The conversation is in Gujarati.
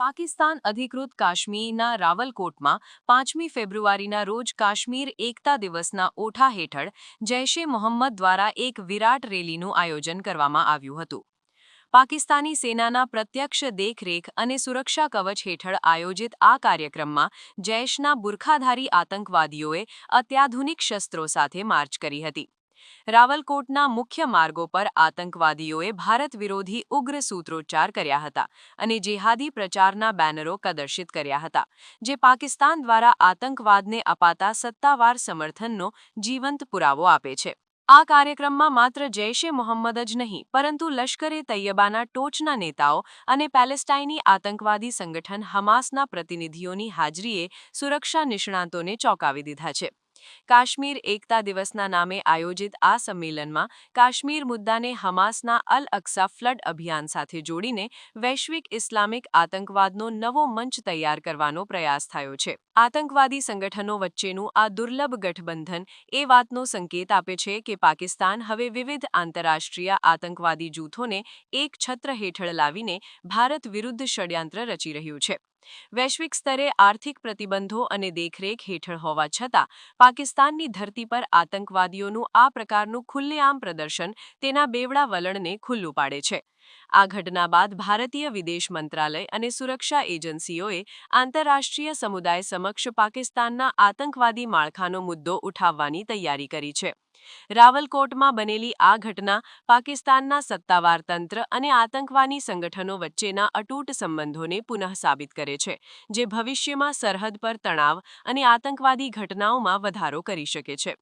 પાકિસ્તાન અધિકૃત કાશ્મીરના રાવલકોટમાં 5મી ફેબ્રુઆરીના રોજ કાશ્મીર એકતા દિવસના ઓઠા હેઠળ જૈશે મોહમ્મદ દ્વારા એક વિરાટ રેલીનું આયોજન કરવામાં આવ્યું હતું. પાકિસ્તાની સેનાના પ્રત્યક્ષ દેખરેખ અને સુરક્ષા કવચ હેઠળ આયોજિત આ કાર્યક્રમમાં જૈશના બુરખાધારી આતંકવાદીઓએ અત્યાધુનિક શસ્ત્રો સાથે માર્ચ કરી હતી. રાવલકોટના મુખ્ય માર્ગો પર આતંકવાદીઓએ ભારત વિરોધી ઉગ્ર સૂત્રોચ્ચાર કર્યા હતા અને જેહાદી પ્રચારના બેનરો પ્રદર્શિત કર્યા હતા, જે પાકિસ્તાન દ્વારા આતંકવાદને અપાતા સત્તાવાર સમર્થનનો જીવંત પુરાવો આપે છે. આ કાર્યક્રમમાં માત્ર જૈશે મોહમ્મદ જ નહીં, પરંતુ લશ્કરે તૈયબાના ટોચના નેતાઓ અને પેલેસ્ટાઈની આતંકવાદી સંગઠન હમાસના પ્રતિનિધિઓની હાજરીએ સુરક્ષા નિષ્ણાતોને ચોંકાવી દીધા છે. કાશ્મીર એકતા દિવસના નામે આયોજિત આ સંમેલનમાં કાશ્મીર મુદ્દાને હમાસના અલ અક્સા ફ્લડ અભિયાન સાથે જોડીને વૈશ્વિક ઇસ્લામિક આતંકવાદનો નવો મંચ તૈયાર કરવાનો પ્રયાસ થયો છે. આતંકવાદી સંગઠનો વચ્ચેનું આ દુર્લભ ગઠબંધન એ વાતનો સંકેત આપે છે કે પાકિસ્તાન હવે વિવિધ આંતરરાષ્ટ્રીય આતંકવાદી જૂથોને એક છત્ર હેઠળ લાવીને ભારત વિરુદ્ધ ષડયંત્ર રચી રહ્યું છે. વૈશ્વિક સ્તરે આર્થિક પ્રતિબંધો અને દેખરેખ હેઠળ હોવા છતાં પાકિસ્તાનની ધરતી પર આતંકવાદીઓનું આ પ્રકારનું ખુલ્લેઆમ પ્રદર્શન તેના બેવડા વલણને ખુલ્લું પાડે છે. આ ઘટના બાદ ભારતીય વિદેશ મંત્રાલય અને સુરક્ષા એજન્સીઓએ આંતરરાષ્ટ્રીય સમુદાય સમક્ષ પાકિસ્તાનના આતંકવાદી માળખાનો મુદ્દો ઉઠાવવાની તૈયારી કરી છે. રાવલકોટમાં બનેલી આ ઘટના પાકિસ્તાનના સત્તાવાર તંત્ર અને આતંકવાદી સંગઠનો વચ્ચેના અતૂટ સંબંધોને પુનઃસ્થાપિત કરે છે, જે ભવિષ્યમાં સરહદ પર તણાવ અને આતંકવાદી ઘટનાઓમાં વધારો કરી શકે છે.